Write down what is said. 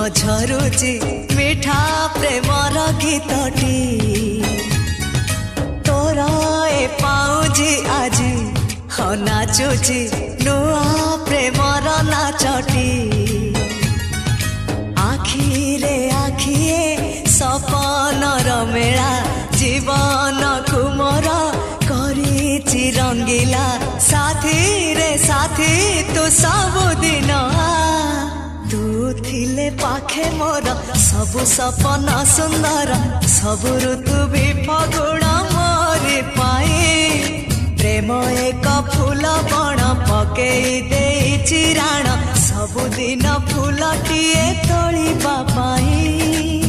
झरुची मिठा प्रेमर गीतटी तोर ए पाउजी आजी हो नाचुची नुआ प्रेमर नाचटी आखिरे आखिए सपनर मेला जीवन कुमर करिछि रंगीला साथी रे साथी तू सबुदिन तू थिले पाखे मोर सबु सपन सुंदर सबु ऋतु भी फगुण मोरी पाई प्रेम एक फूल बण पकेई देइछि राण सबुदिन फूलटिए तोलिबा पाई।